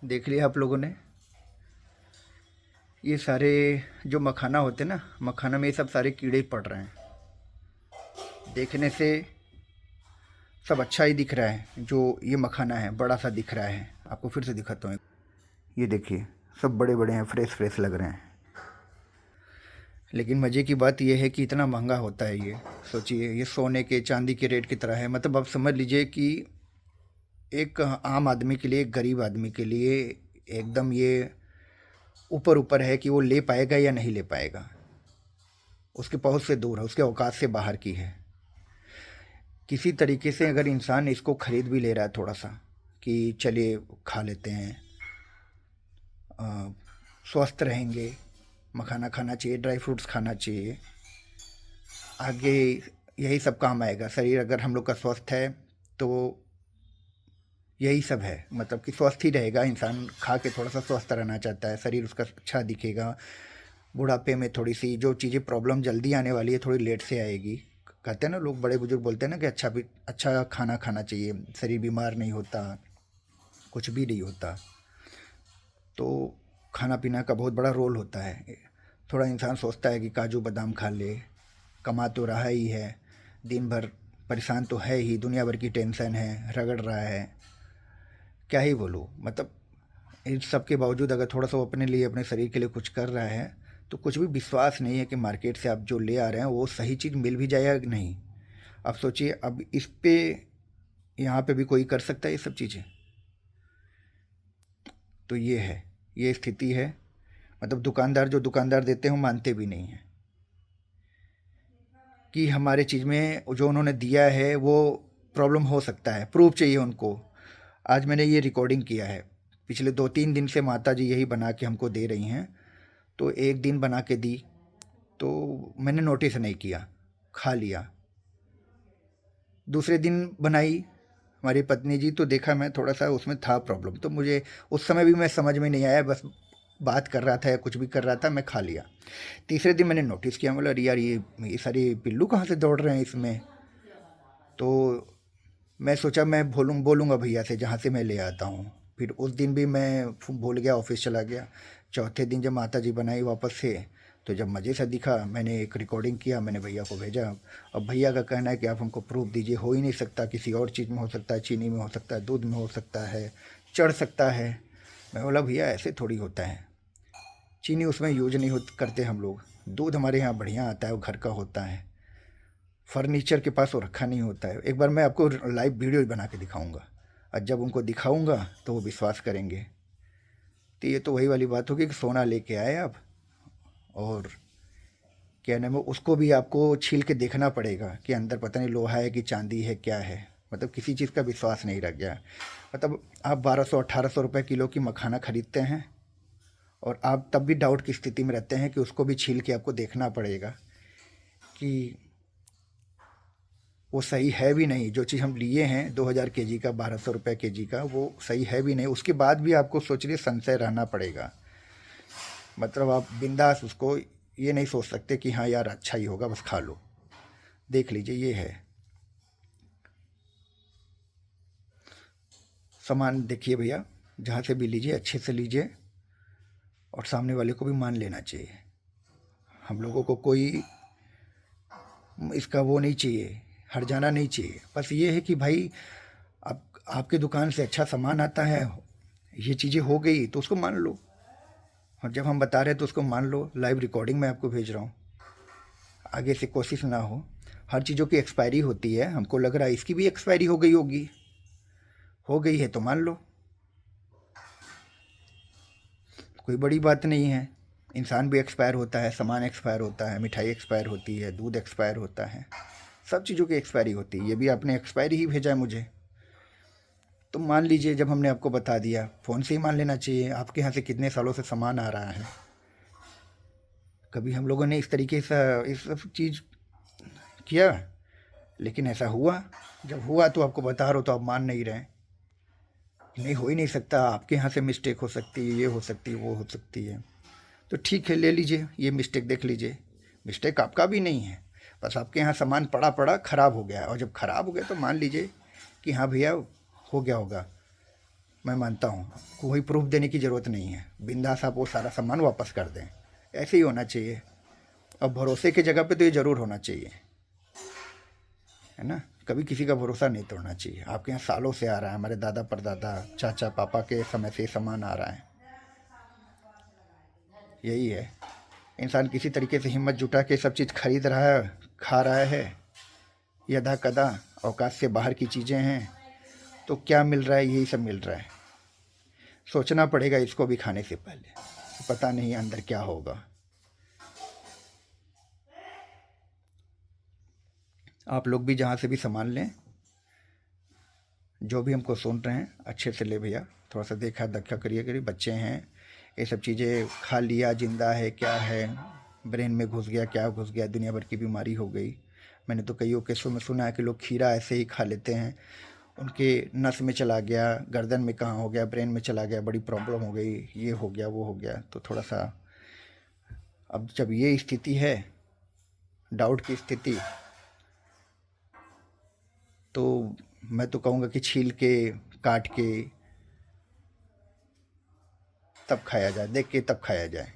देख लिया आप लोगों ने, ये सारे जो मखाना होते हैं ना, मखाना में ये सब सारे कीड़े पड़ रहे हैं। देखने से सब अच्छा ही दिख रहा है। जो ये मखाना है बड़ा सा दिख रहा है, आपको फिर से दिखाता हूँ। ये देखिए, सब बड़े बड़े हैं, फ्रेश फ्रेश लग रहे हैं। लेकिन मज़े की बात यह है कि इतना महंगा होता है ये। सोचिए, ये सोने के चांदी के रेट की तरह है। मतलब आप समझ लीजिए कि एक आम आदमी के लिए, एक गरीब आदमी के लिए एकदम ये ऊपर ऊपर है कि वो ले पाएगा या नहीं ले पाएगा। उसके पहुंच से दूर है, उसके औकात से बाहर की है। किसी तरीके से अगर इंसान इसको खरीद भी ले रहा है थोड़ा सा, कि चलिए खा लेते हैं, अ, स्वस्थ रहेंगे, मखाना खाना चाहिए, ड्राई फ्रूट्स खाना चाहिए, आगे यही सब काम आएगा। शरीर अगर हम लोग का स्वस्थ है तो यही सब है। मतलब कि स्वस्थ ही रहेगा इंसान, खा के थोड़ा सा स्वस्थ रहना चाहता है, शरीर उसका अच्छा दिखेगा। बुढ़ापे में थोड़ी सी जो चीज़ें प्रॉब्लम जल्दी आने वाली है थोड़ी लेट से आएगी। कहते हैं ना लोग, बड़े बुजुर्ग बोलते हैं ना कि अच्छा भी अच्छा खाना खाना चाहिए, शरीर बीमार नहीं होता, कुछ भी नहीं होता। तो खाना पीना का बहुत बड़ा रोल होता है। थोड़ा इंसान सोचता है कि काजू बादाम खा ले, कमा तो रहा ही है, दिन भर परेशान तो है ही, दुनिया भर की टेंशन है, रगड़ रहा है, क्या ही बोलूँ। मतलब इन सब के बावजूद अगर थोड़ा सा वो अपने लिए, अपने शरीर के लिए कुछ कर रहा है, तो कुछ भी विश्वास नहीं है कि मार्केट से आप जो ले आ रहे हैं वो सही चीज़ मिल भी जाएगा कि नहीं। अब सोचिए, अब इस पे यहाँ पे भी कोई कर सकता है ये सब चीज़ें? तो ये है, ये स्थिति है। मतलब दुकानदार जो दुकानदार देते हैं वो मानते भी नहीं हैं कि हमारे चीज़ में जो उन्होंने दिया है वो प्रॉब्लम हो सकता है, प्रूफ चाहिए उनको। आज मैंने ये रिकॉर्डिंग किया है, पिछले 2-3 दिन से माता जी यही बना के हमको दे रही हैं। तो एक दिन बना के दी तो मैंने नोटिस नहीं किया, खा लिया। दूसरे दिन बनाई हमारी पत्नी जी, तो देखा मैं थोड़ा सा उसमें था प्रॉब्लम। तो मुझे उस समय भी मैं समझ में नहीं आया, बस बात कर रहा था या कुछ भी कर रहा था, मैं खा लिया। तीसरे दिन मैंने नोटिस किया, बोला अरे यार, ये सारे पिल्लू कहाँ से दौड़ रहे हैं इसमें। तो मैं सोचा मैं बोलूँगा भैया से जहाँ से मैं ले आता हूँ। फिर उस दिन भी मैं भूल गया, ऑफिस चला गया। चौथे दिन जब माता जी बनाई वापस से, तो जब मज़े से दिखा, मैंने एक रिकॉर्डिंग किया, मैंने भैया को भेजा। अब भैया का कहना है कि आप हमको प्रूफ दीजिए, हो ही नहीं सकता, किसी और चीज़ में हो सकता है, चीनी में हो सकता है, दूध में हो सकता है, चढ़ सकता है। मैं बोला भैया ऐसे थोड़ी होता है, चीनी उसमें यूज नहीं करते हम लोग, दूध हमारे यहाँ बढ़िया आता है, वो घर का होता है, फर्नीचर के पास वो रखा नहीं होता है। एक बार मैं आपको लाइव वीडियो बना के दिखाऊंगा, और जब उनको दिखाऊंगा तो वो विश्वास करेंगे। तो ये तो वही वाली बात होगी कि सोना लेके आए आप, और क्या नाम है, उसको भी आपको छील के देखना पड़ेगा कि अंदर पता नहीं लोहा है कि चांदी है, क्या है। मतलब किसी चीज़ का विश्वास नहीं रह गया। मतलब आप 1200-1800 रुपये किलो की मखाना खरीदते हैं, और आप तब भी डाउट की स्थिति में रहते हैं कि उसको भी छील के आपको देखना पड़ेगा कि वो सही है भी नहीं। जो चीज़ हम लिए हैं 2000 kg का, 1200 रुपये kg का, वो सही है भी नहीं, उसके बाद भी आपको सोच लिए संशय रहना पड़ेगा। मतलब आप बिंदास उसको ये नहीं सोच सकते कि हाँ यार अच्छा ही होगा, बस खा लो। देख लीजिए, ये है सामान। देखिए भैया, जहाँ से भी लीजिए अच्छे से लीजिए, और सामने वाले को भी मान लेना चाहिए। हम लोगों को कोई इसका वो नहीं चाहिए, हर जाना नहीं चाहिए। बस ये है कि भाई, आप आपके दुकान से अच्छा सामान आता है, ये चीज़ें हो गई तो उसको मान लो, और जब हम बता रहे हैं तो उसको मान लो। लाइव रिकॉर्डिंग मैं आपको भेज रहा हूँ, आगे से कोशिश ना हो। हर चीज़ों की एक्सपायरी होती है, हमको लग रहा है इसकी भी एक्सपायरी हो गई होगी, हो गई है तो मान लो, कोई बड़ी बात नहीं है। इंसान भी एक्सपायर होता है, सामान एक्सपायर होता है, मिठाई एक्सपायर होती है, दूध एक्सपायर होता है, सब चीज़ों की एक्सपायरी होती है। ये भी आपने एक्सपायरी ही भेजा है मुझे, तो मान लीजिए। जब हमने आपको बता दिया, फ़ोन से ही मान लेना चाहिए। आपके यहाँ से कितने सालों से सामान आ रहा है, कभी हम लोगों ने इस तरीके से इस सब चीज़ किया? लेकिन ऐसा हुआ। जब हुआ तो आपको बता रहा हूँ, तो आप मान नहीं रहे। नहीं, हो ही नहीं सकता, आपके यहाँ से मिस्टेक हो सकती है, ये हो सकती है, वो हो सकती है। तो ठीक है, ले लीजिए, ये मिस्टेक देख लीजिए। मिस्टेक आपका भी नहीं है, बस आपके यहाँ सामान पड़ा पड़ा ख़राब हो गया, और जब ख़राब हो गया तो मान लीजिए कि हाँ भैया, हो गया होगा। मैं मानता हूँ कोई प्रूफ देने की ज़रूरत नहीं है, बिंदास आप वो सारा सामान वापस कर दें, ऐसे ही होना चाहिए। और भरोसे की जगह पे तो ये ज़रूर होना चाहिए, है ना। कभी किसी का भरोसा नहीं तोड़ना चाहिए। आपके यहाँ सालों से आ रहा है, हमारे दादा परदादा चाचा पापा के समय से सामान आ रहा है। यही है, इंसान किसी तरीके से हिम्मत जुटा के सब चीज़ खरीद रहा है, खा रहा है, यदा कदा औकात से बाहर की चीज़ें हैं, तो क्या मिल रहा है, यही सब मिल रहा है। सोचना पड़ेगा इसको भी खाने से पहले, पता नहीं अंदर क्या होगा। आप लोग भी जहाँ से भी सामान लें, जो भी हमको सुन रहे हैं अच्छे से ले भैया, थोड़ा सा देखा दखा करिए बच्चे हैं, ये सब चीज़ें खा लिया, जिंदा है क्या है, ब्रेन में घुस गया क्या घुस गया, दुनिया भर की बीमारी हो गई। मैंने तो कईयों केसों में सुना है कि लोग खीरा ऐसे ही खा लेते हैं, उनके नस में चला गया, गर्दन में कहाँ हो गया, ब्रेन में चला गया, बड़ी प्रॉब्लम हो गई, ये हो गया वो हो गया। तो थोड़ा सा अब जब ये स्थिति है, डाउट की स्थिति, तो मैं तो कहूँगा कि छील के काट के तब खाया जाए, देख के तब खाया जाए।